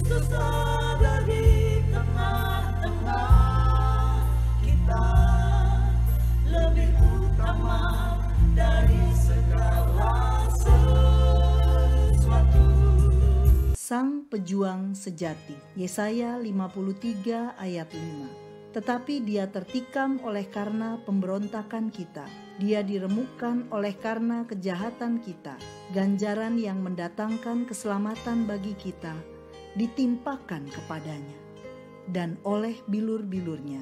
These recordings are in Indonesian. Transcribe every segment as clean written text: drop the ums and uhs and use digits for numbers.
Ada di tengah-tengah kita, lebih utama dari segala sesuatu. Sang Pejuang Sejati, Yesaya 53 ayat 5. Tetapi dia tertikam oleh karena pemberontakan kita, dia diremukkan oleh karena kejahatan kita. Ganjaran yang mendatangkan keselamatan bagi kita ditimpakan kepadanya, dan oleh bilur-bilurnya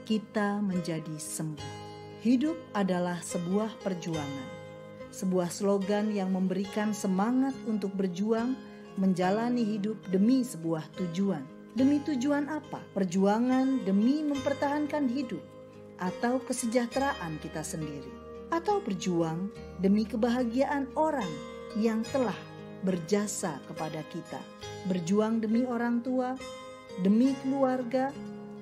kita menjadi sembuh. Hidup adalah sebuah perjuangan, sebuah slogan yang memberikan semangat untuk berjuang menjalani hidup demi sebuah tujuan. Demi tujuan apa? Perjuangan demi mempertahankan hidup atau kesejahteraan kita sendiri, atau berjuang demi kebahagiaan orang yang telah berjasa kepada kita. Berjuang demi orang tua, demi keluarga,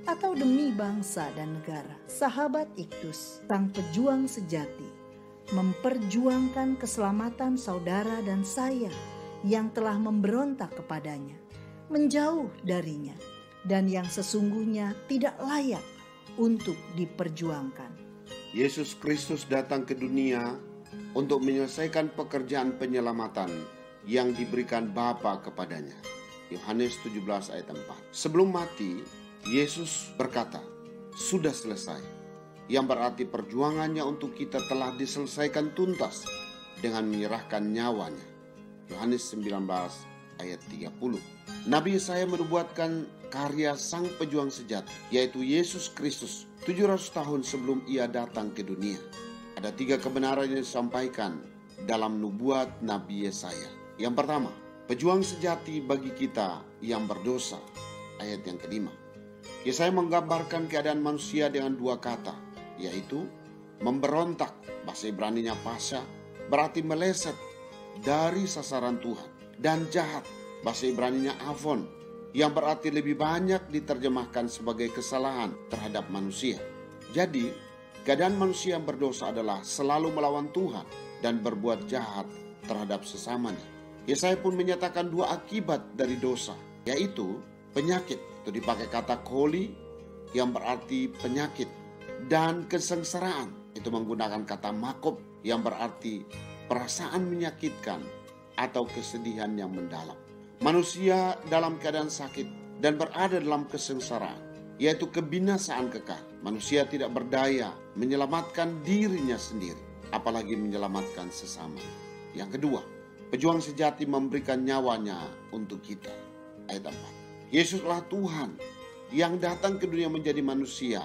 atau demi bangsa dan negara. Sahabat Iktus, sang pejuang sejati, memperjuangkan keselamatan saudara dan saya yang telah memberontak kepadanya, menjauh darinya, dan yang sesungguhnya tidak layak untuk diperjuangkan. Yesus Kristus datang ke dunia untuk menyelesaikan pekerjaan penyelamatan yang diberikan Bapa kepadanya. Yohanes 17 ayat 4. Sebelum mati, Yesus berkata, "Sudah selesai." Yang berarti perjuangannya untuk kita telah diselesaikan tuntas dengan menyerahkan nyawanya. Yohanes 19 ayat 30. Nabi Yesaya menubuatkan karya sang pejuang sejati, yaitu Yesus Kristus 700 tahun sebelum ia datang ke dunia. Ada 3 kebenaran yang disampaikan dalam nubuat Nabi Yesaya. Yang pertama, pejuang sejati bagi kita yang berdosa. Ayat yang kelima. Yesaya menggambarkan keadaan manusia dengan 2 kata, yaitu memberontak, bahasa Ibraninya pasha, berarti meleset dari sasaran Tuhan, dan jahat, bahasa Ibraninya avon, yang berarti lebih banyak diterjemahkan sebagai kesalahan terhadap manusia. Jadi, keadaan manusia yang berdosa adalah selalu melawan Tuhan dan berbuat jahat terhadap sesamanya. Yesaya pun menyatakan 2 akibat dari dosa, yaitu penyakit, itu dipakai kata koli yang berarti penyakit, dan kesengsaraan, itu menggunakan kata makob yang berarti perasaan menyakitkan atau kesedihan yang mendalam. Manusia dalam keadaan sakit dan berada dalam kesengsaraan, yaitu kebinasaan kekal. Manusia tidak berdaya menyelamatkan dirinya sendiri, apalagi menyelamatkan sesama. Yang kedua, pejuang sejati memberikan nyawanya untuk kita. Ayat 4. Yesuslah Tuhan yang datang ke dunia menjadi manusia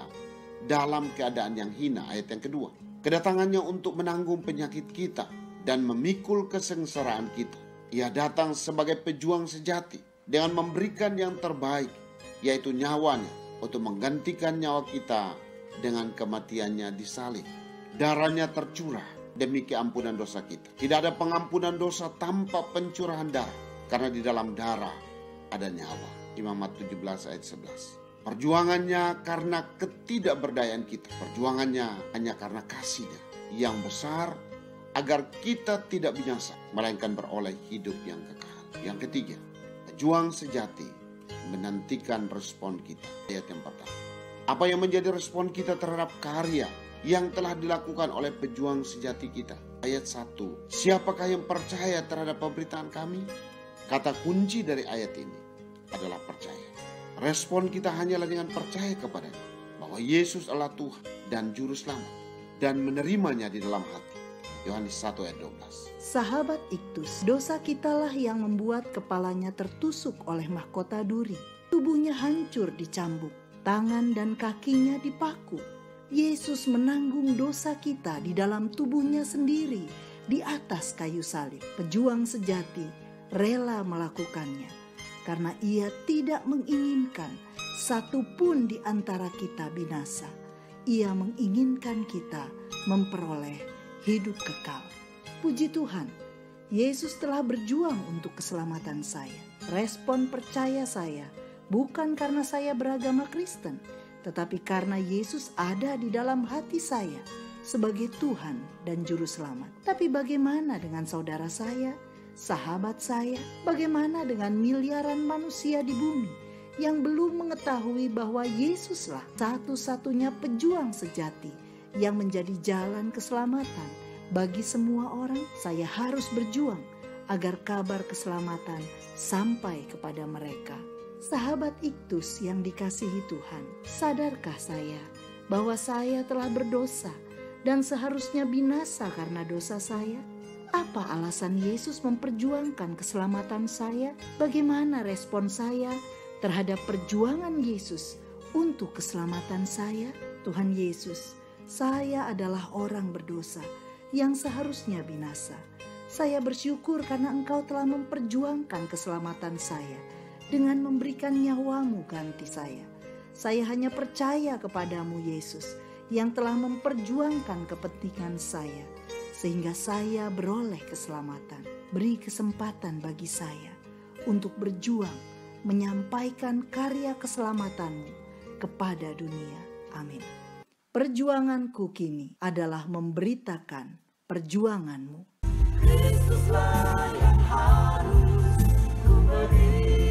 dalam keadaan yang hina. Ayat yang kedua. Kedatangannya untuk menanggung penyakit kita dan memikul kesengsaraan kita. Ia datang sebagai pejuang sejati dengan memberikan yang terbaik, yaitu nyawanya, untuk menggantikan nyawa kita dengan kematiannya di salib. Darahnya tercurah demi keampunan dosa kita. Tidak ada pengampunan dosa tanpa pencurahan darah, karena di dalam darah ada nyawa. Imamat 17 ayat 11. Perjuangannya karena ketidakberdayaan kita. Perjuangannya hanya karena kasih-Nya yang besar, agar kita tidak binasa, melainkan beroleh hidup yang kekal. Yang ketiga, pejuang sejati menantikan respon kita. Ayat yang pertama. Apa yang menjadi respon kita terhadap karya yang telah dilakukan oleh pejuang sejati kita? Ayat 1. Siapakah yang percaya terhadap pemberitaan kami? Kata kunci dari ayat ini adalah percaya. Respon kita hanyalah dengan percaya kepadanya, bahwa Yesus adalah Tuhan dan Juru Selamat, dan menerimanya di dalam hati. Yohanes 1 ayat 12. Sahabat Iktus, dosa kitalah yang membuat kepalanya tertusuk oleh mahkota duri. Tubuhnya hancur dicambuk, tangan dan kakinya dipaku. Yesus menanggung dosa kita di dalam tubuhnya sendiri di atas kayu salib. Pejuang sejati rela melakukannya karena ia tidak menginginkan satu pun di antara kita binasa. Ia menginginkan kita memperoleh hidup kekal. Puji Tuhan, Yesus telah berjuang untuk keselamatan saya. Respon percaya saya bukan karena saya beragama Kristen, tetapi karena Yesus ada di dalam hati saya sebagai Tuhan dan Juru Selamat. Tapi bagaimana dengan saudara saya? Sahabat saya, bagaimana dengan miliaran manusia di bumi yang belum mengetahui bahwa Yesuslah satu-satunya pejuang sejati yang menjadi jalan keselamatan bagi semua orang? Saya harus berjuang agar kabar keselamatan sampai kepada mereka. Sahabat Iktus yang dikasihi Tuhan, sadarkah saya bahwa saya telah berdosa dan seharusnya binasa karena dosa saya? Apa alasan Yesus memperjuangkan keselamatan saya? Bagaimana respon saya terhadap perjuangan Yesus untuk keselamatan saya? Tuhan Yesus, saya adalah orang berdosa yang seharusnya binasa. Saya bersyukur karena Engkau telah memperjuangkan keselamatan saya dengan memberikan nyawamu ganti saya. Saya hanya percaya kepadamu Yesus yang telah memperjuangkan kepentingan saya sehingga saya beroleh keselamatan. Beri kesempatan bagi saya untuk berjuang menyampaikan karya keselamatanmu kepada dunia. Amin. Perjuanganku kini adalah memberitakan perjuanganmu. Kristuslah yang harus ku beri.